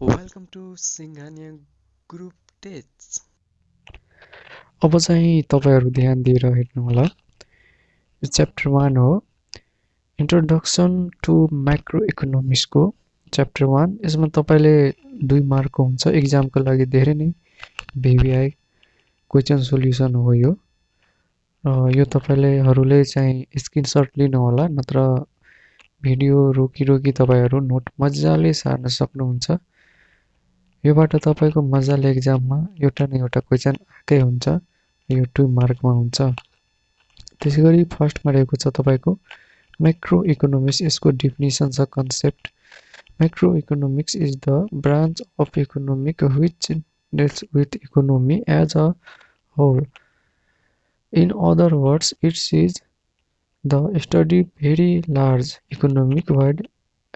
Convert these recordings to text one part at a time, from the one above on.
Welcome to Singhaniya group tests. अब चाहिँ तपाईहरु ध्यान दिएर हेर्नु होला। यो च्याप्टर 1 हो, इन्ट्रोडक्सन टु म्याक्रो इकोनोमिक्स को च्याप्टर 1। यसमा तपाईले 2 मार्कको हुन्छ, एक्जामको लागि धेरै नै बीबीआई क्वेशन सोल्युसन हो यो। यो तपाईलेहरुले चाहिँ स्क्रिनशट लिनु होला, नत्र भिडियो रोकी तपाईहरु नोट मज्जाले सार्न सक्नुहुन्छ। योबाट तपाईको मज्जाले एक्जाममा एउटा न एउटा क्वेशन आकै हुन्छ। यो 2 मार्कमा हुन्छ। त्यसैगरी फर्स्टमा रहेको छ तपाईको macroeconomics। यसको डेफिनेसन छ concept. Macroeconomics is the branch of economics which deals with economy as a whole. In other words, it is the study very large economic-wide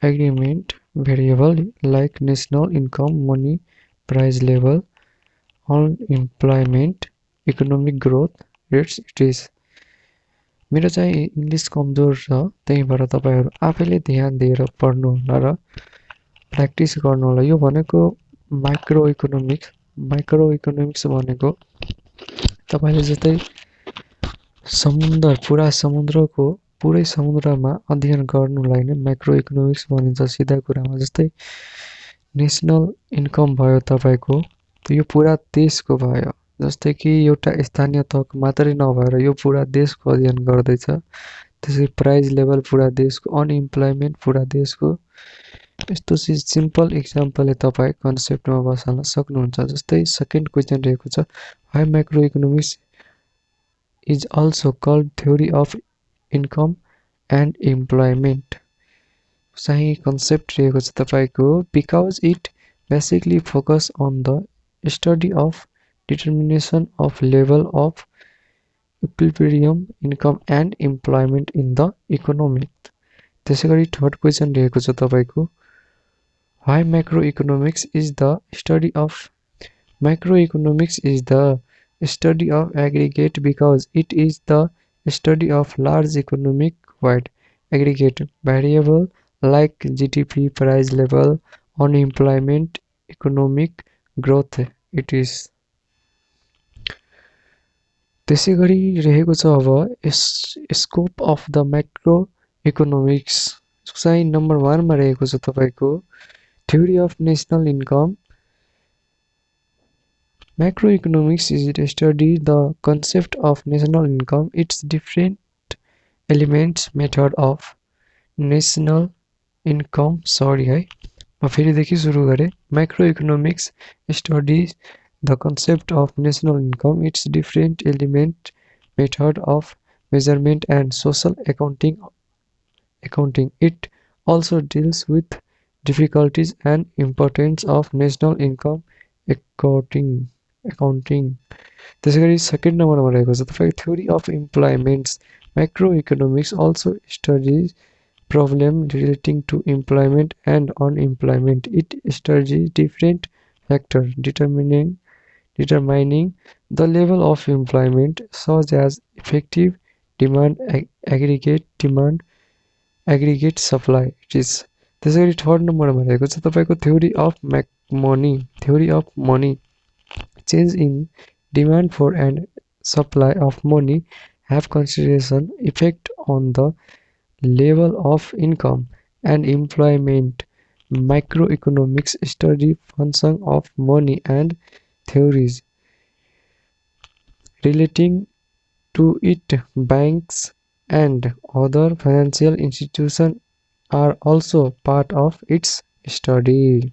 agreement variable like national income, money, price level, unemployment, economic growth rates. It is मेरो चाहिँ English कमजोर छ, त्यहीबाट तपाईहरु आफैले ध्यान दिएर पढ्नु होला र प्र्याक्टिस गर्नु होला। यो भनेको माइक्रो इकोनोमिक्स भनेको तपाईले जस्तै पुरै समुद्रमा अध्ययन गर्नुलाई नै माइक्रो इकोनोमिक्स भनिन्छ सिधा कुरामा। जस्तै नेशनल इन्कम भयो तपाईको, यो पुरा देशको भयो। जस्तै कि एउटा स्थानीय तहको मात्रै नभएर यो पुरा देशको अध्ययन गर्दैछ। त्यसै प्राइस लेभल पुरा देशको, अनइम्प्लोयमेन्ट पुरा देशको। यस्तो सिम्पल एक्जाम्पलले तपाई कन्सेप्टमा बसाल्न सक्नुहुन्छ। जस्तै सेकेन्ड क्वेशन रहेको छ, why macroeconomics is also called theory of income and employment. सही कन्सेप्ट रहेको छ तपाईको, because it basically focus on the study of determination of level of equilibrium income and employment in the economy. त्यसैगरी third question रहेको छ तपाईको, why macroeconomics is the study of aggregate because it is the study of large economic wide aggregate variable like GDP, price level, unemployment, economic growth. It is त्यसैगरी रहेको छ अब scope of the macro economics. चाहिँ number 1 मा रहेको छ तपाईको theory of national income. Macroeconomics is to study the concept of national income, its different elements, method of national income. Sorry है, म फेरिदेखि सुरु गरे। Macroeconomics studies the concept of national income, its different element, method of measurement and social accounting. It also deals with difficulties and importance of national income accounting. त्यसैगरी second नम्बरमा रहेको छ तपाईको theory of employments. Macroeconomics also studies problem relating to employment and unemployment. It studies different factors determining the level of employment, such as effective demand, aggregate supply. It is त्यसैगरी third नम्बरमा रहेको छ तपाईको theory of money. Change in demand for and supply of money have consideration effect on the level of income and employment. Macroeconomics study function of money and theories relating to it. Banks and other financial institutions are also part of its study.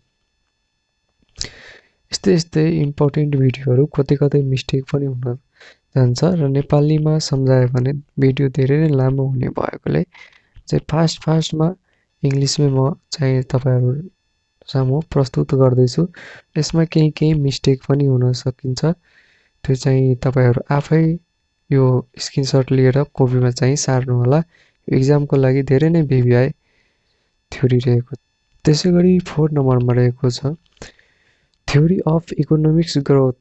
यस्तै important भिडियोहरु कतै mistake पनि हुन जान्छ र नेपालीमा सम्झाए भने भिडियो धेरै नै लामो हुने भएकोले चाहिँ फास्टमा इंग्लिशमै म चाहिँ तपाईहरु सामु प्रस्तुत गर्दैछु। यसमा केही मिस्टेक पनि हुन सकिन्छ, त्यो चाहिँ तपाईहरु आफै यो स्क्रिनशट लिएर कपीमा चाहिँ सार्नु होला। एक्जामको लागि धेरै नै बीबीआई थ्योरी रहेको। त्यसैगरी फोर्थ नम्बरमा रहेको छ थ्योरी अफ इकोनोमिक्स ग्रोथ।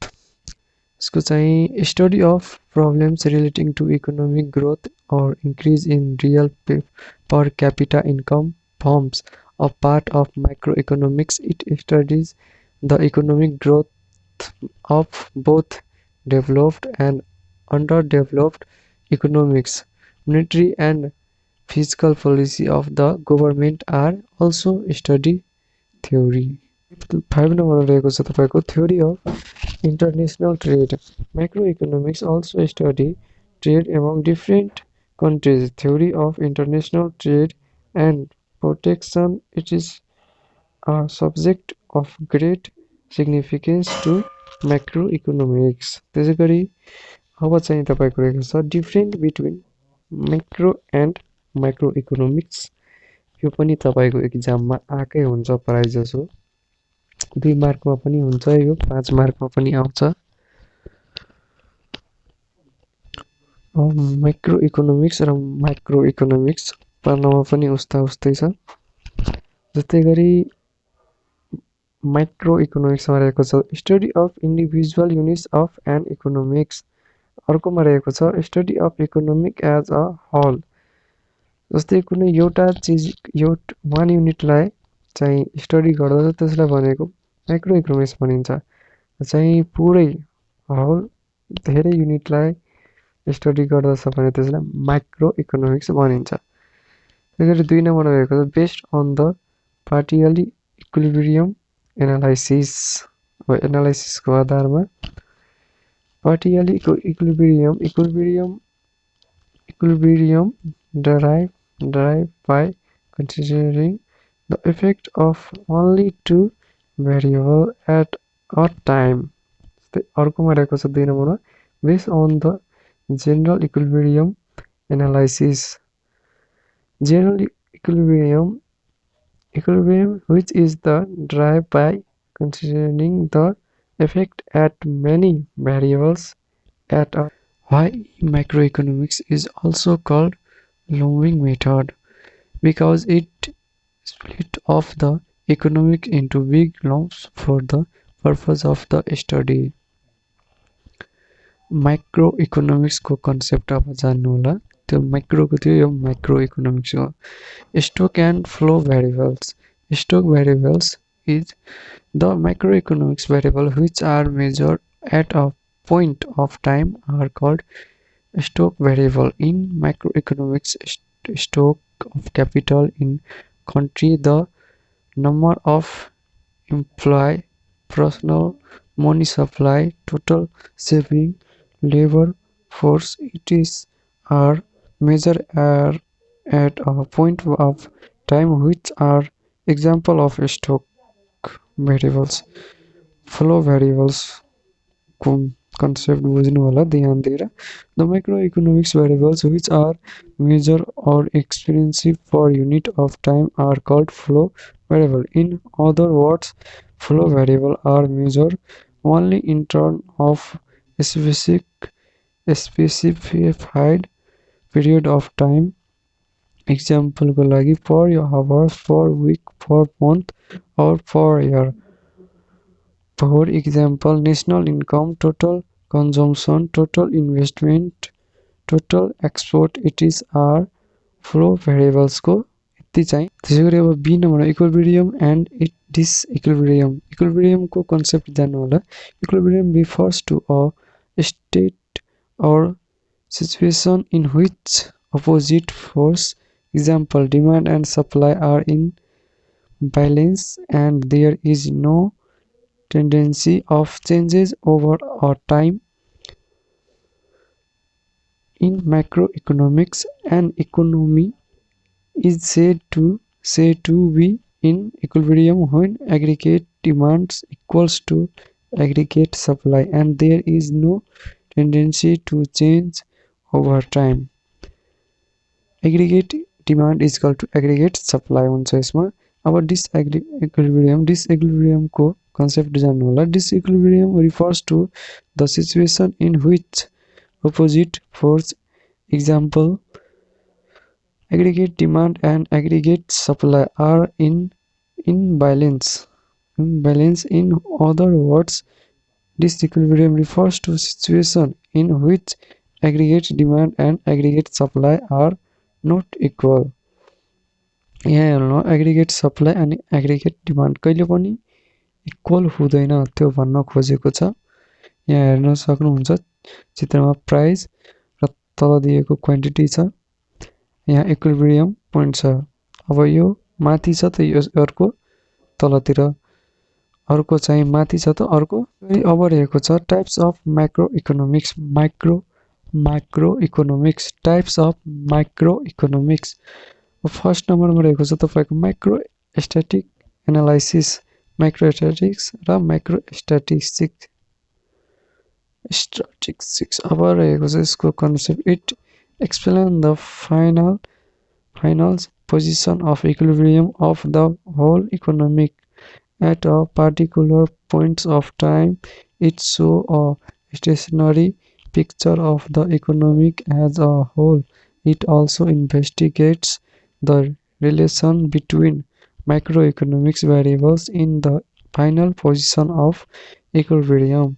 यसको चाहिँ study of problems relating to economic growth or increase in real per capita income, firms a part of macroeconomics. It studies the economic growth of both developed and underdeveloped economies. Monetary and fiscal policy of the government are also study theory. 5 नम्बरमा रहेको छ तपाईको theory of international trade. Macroeconomics also study trade among different countries. Theory of international trade and protection. It is a subject of great significance to macroeconomics. त्यसैगरी अब चाहिँ तपाईको रहेको छ different between macro and microeconomics. यो पनि तपाईको एक्जाममा आकै हुन्छ प्राय जसो 2 मार्कमा पनि हुन्छ यो 5 मार्कमा पनि आउँछ माइक्रोइकोनोमिक्स र माइक्रोइकोनोमिक्स पढ्नमा पनि उस्तै छ जस्तै गरी माइक्रोइकोनोमिक्समा रहेको छ study of individual units of an economics अर्कोमा रहेको छ study of economic as a whole जस्तै कुनै एउटा चीज वान युनिटलाई चाहिँ स्टडी गर्दा त्यसलाई भनेको माइक्रोइकोनोमिक्स भनिन्छ चाहिँ पुरै होल धेरै युनिटलाई स्टडी गर्दछ भने त्यसलाई माइक्रोइकोनोमिक्स भनिन्छ त्यसैगरी 2 नम्बरमा रहेको छ based on the partially equilibrium analysis एनालाइसिसको आधारमा partially equilibrium derived by considering the effect of only two variable at a time. अर्कोमा रहेको छ 2 नम्बरमा based on the general equilibrium analysis. General equilibrium which is the derived by considering the effect at many variables at a why macroeconomics is also called lumbering method because it split off the economic into big lumps for the purpose of the study. Macroeconomics को concept अब जान्नु होला त्यो micro को थियो यो macroeconomics हो stock and flow variables. Stock variables is the macroeconomics variable which are measured at a point of time are called stock variable. In macroeconomics, stock of capital in country, the number of employee, personal, money supply, total saving, labor force, it is are measured at a point of time which are example of stock variables. Flow variables concept बुझ्नु होला ध्यान दिएर the macroeconomics variables which are measured or expensive per unit of time are called flow variable. In other words, flow variable are measured only in terms of a specified period of time. Example को लागि per hour, per week, per month or per year. For example, national income, total consumption, total investment, total export, it is our flow variables को यति चाहिँ त्यसैगरी अब B number equilibrium and disequilibrium equilibrium को concept जान्नु होला equilibrium refers to a state or situation in which opposite force example demand and supply are in balance and there is no tendency of changes over a time. In macroeconomics, an economy is said to be in equilibrium when aggregate demands equals to aggregate supply and there is no tendency to change over time. Aggregate demand is equal to aggregate supply हुन्छ यसमा अब disequilibrium को concept जान्नु होला disequilibrium refers to the situation in which opposite force example aggregate demand and aggregate supply are in imbalance. In other words, disequilibrium refers to situation in which aggregate demand and aggregate supply are not equal. यहाँ हेर्नु aggregate supply अनि aggregate demand कहिले पनि equal हुँदैन त्यो भन्न खोजेको छ। यहाँ हेर्न सक्नुहुन्छ चित्रमा प्राइस र तल दिएको क्वान्टिटी छ। यहाँ इक्विलिब्रियम पोइन्ट छ। अब यो माथि छ त यो अर्को तलतिर, अर्को चाहिँ माथि छ त अर्को। अब रहेको छ types of macro economics. Macro economics, types of macro economics. First नम्बरमा रहेको छ तपाईँको micro static analysis, micro statics र माइक्रो स्ट्याटिस्टिक्स। अब रहेको छ यसको concept, it explain the final position of equilibrium of the whole economic at a particular points of time. It shows a stationary picture of the economic as a whole. It also investigates the relation between macroeconomics variables in the final position of equilibrium.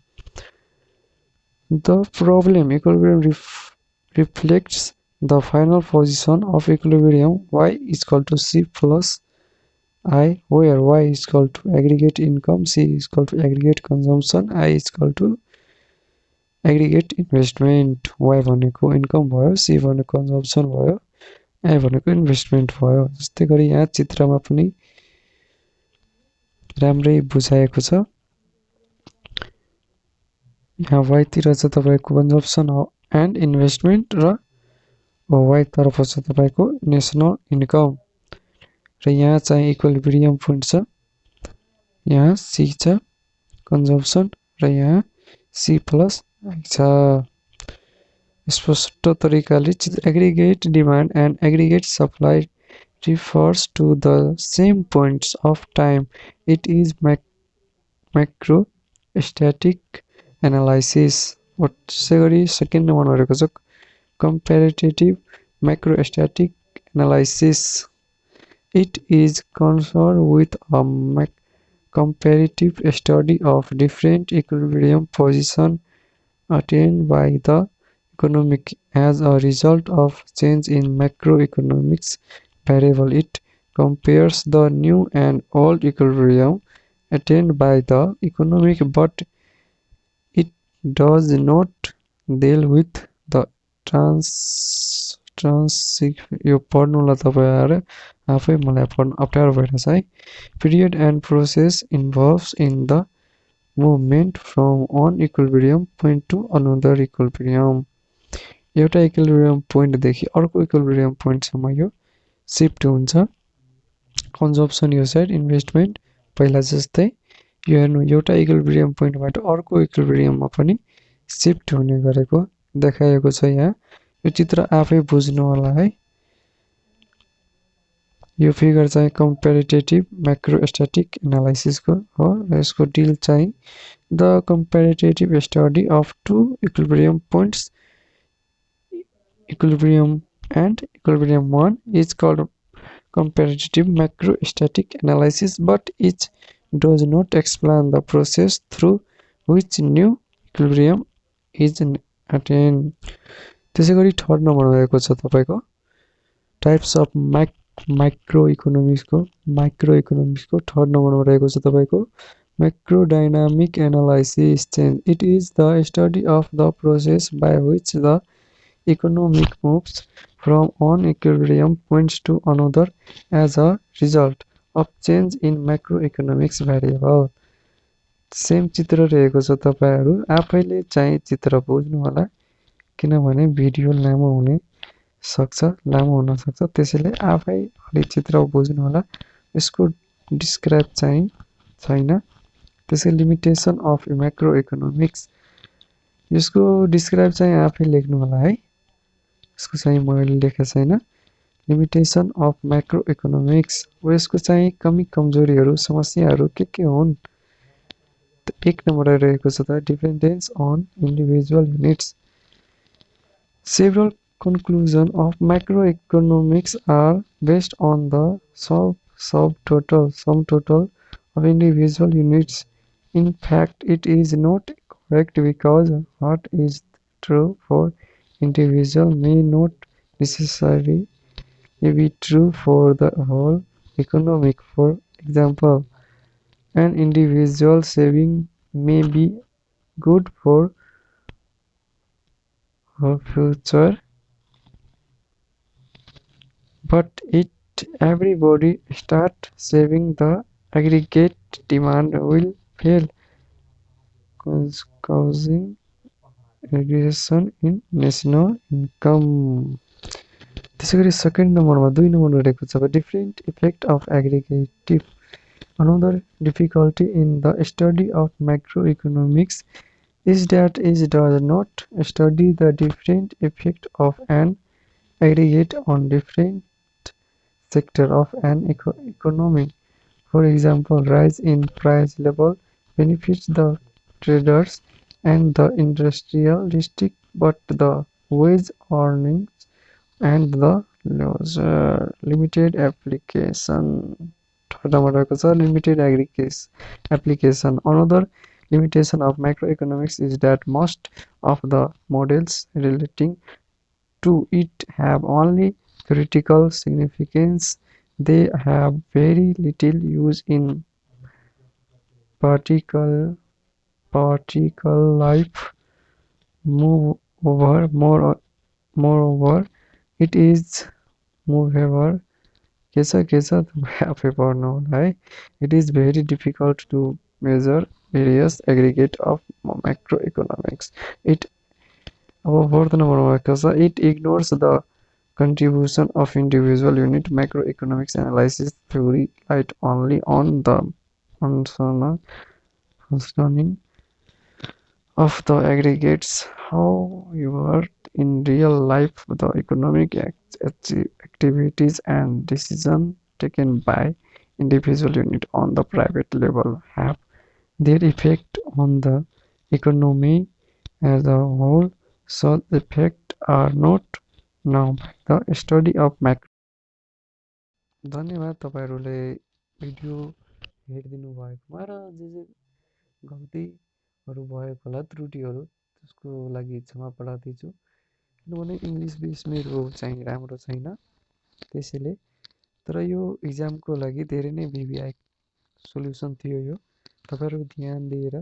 The problem equilibrium reflects the final position of equilibrium y is equal to c plus I, where y is equal to aggregate income, c is equal to aggregate consumption, I is equal to aggregate investment. Y भनेको income भयो, c भनेको consumption भयो, I भनेको investment भयो। जस्तै गरी यहाँ चित्रमा पनि राम्रै बुझाएको छ। यहाँ y तिर छ तपाईको कन्जम्पसन एन्ड इन्भेस्टमेन्ट र y तर्फ छ तपाईको नेसनल इन्कम र यहाँ चाहिँ इक्विलिब्रियम पोइन्ट छ। यहाँ c छ कन्जम्पसन र यहाँ c प्लस I छ। स्पष्ट तरिकाले aggregate demand and aggregate supply refers to the same points of time. It is macrostatic analysis. त्यसै गरी सेकेन्ड नम्बरमा रहेको छ comparative macrostatic analysis. It is concerned with a comparative study of different equilibrium positions attained by the economic as a result of change in macroeconomics variable. It compares the new and old equilibrium attained by the economic, but it does not deal with the यो पढ्नुलाई तपाईँ आएर आफै मलाई पढ्नु अप्ठ्यारो भइरहेछ है। Period and process involves in the movement from one equilibrium point to another equilibrium. एउटा इक्विलिब्रियम पोइन्टदेखि अर्को इक्विलिब्रियम पोइन्टसम्म यो सिफ्ट हुन्छ। कन्जम्पसन यो साइड, इन्भेस्टमेन्ट पहिला जस्तै। यो हेर्नु एउटा इक्विलिब्रियम पोइन्टबाट अर्को इक्विलिब्रियममा पनि सिफ्ट हुने गरेको देखाएको छ। यहाँ यो चित्र आफै बुझ्नु होला है। यो फिगर चाहिँ कम्पेरिटिभ म्याक्रोस्ट्याटिक एनालाइसिसको हो र यसको डिल चाहिँ the comparative study of two equilibrium points, equilibrium and equilibrium 1 is called comparative macrostatic analysis, but it does not explain the process through which new equilibrium is attained. त्यसै गरी third नम्बरमा रहेको छ तपाईको टाइप्स अफ माइक्रोइकोनोमिक्सको थर्ड नम्बरमा रहेको छ तपाईको macrodynamic analysis. It is the study of the process by which the economic moves from one equilibrium points to another as a result of change in macroeconomics variable. Same चित्र रहेको छ, तपाईहरु आफैले चाहिँ चित्र बुझ्नु होला किनभने भिडियो लामो हुन सक्छ, त्यसैले आफै अलि चित्र बुझ्नु होला। यसको डिस्क्राइब चाहिँ छैन। त्यसै लिमिटेसन अफ म्याक्रो इकोनोमिक्स, यसको डिस्क्राइब चाहिँ आफै लेख्नु होला है। यसको चाहिँ मैले लेखेको छैन। लिमिटेसन अफ म्याक्रो इकोनोमिक्स, यसको चाहिँ कमी कमजोरीहरू समस्याहरू के हुन्। एक नम्बर रहेको छ त dependence on individual units. Several conclusions of macroeconomics are based on the sum total of individual units. In fact, it is not correct because what is true for individual may not necessarily may be true for the whole economy. For example, an individual saving may be good for her future, but if everybody start saving, the aggregate demand will fail, causing regression in national income. त्यसैगरी second नम्बरमा 2 number रहेको छ different effect of aggregative. Another difficulty in the study of macroeconomics is that it does not study the different effect of an aggregate on different sector of an economy. For example, rise in price level benefits the traders and the industrial district, but the wage earnings and the limited application. थर्डमा रहेको छ limited application. Another limitation of macroeconomics is that most of the models relating to it have only theoretical significance. They have very little use in practical life. Moreover, it is moreover it is very difficult to measure various aggregate of macroeconomics. It it ignores the contribution of individual unit. Macroeconomics analysis theory light only on the functioning of the aggregates. However, in real life, the economic activities and decisions taken by individual unit on the private level have their effect on the economy as a whole. Such effects are not known by the study of macro. धन्यवाद तपाईहरूले video हेरिदिनु भएकोमा र जे गल्तीहरू भएको होला त्रुटिहरू त्यसको लागि क्षमा प्रार्थी छु किनभने इङ्ग्लिस बेस मेरो चाहिँ राम्रो छैन त्यसैले तर यो इक्जामको लागि धेरै नै भिभिआई सोल्युसन थियो यो तपाईँहरू ध्यान दिएर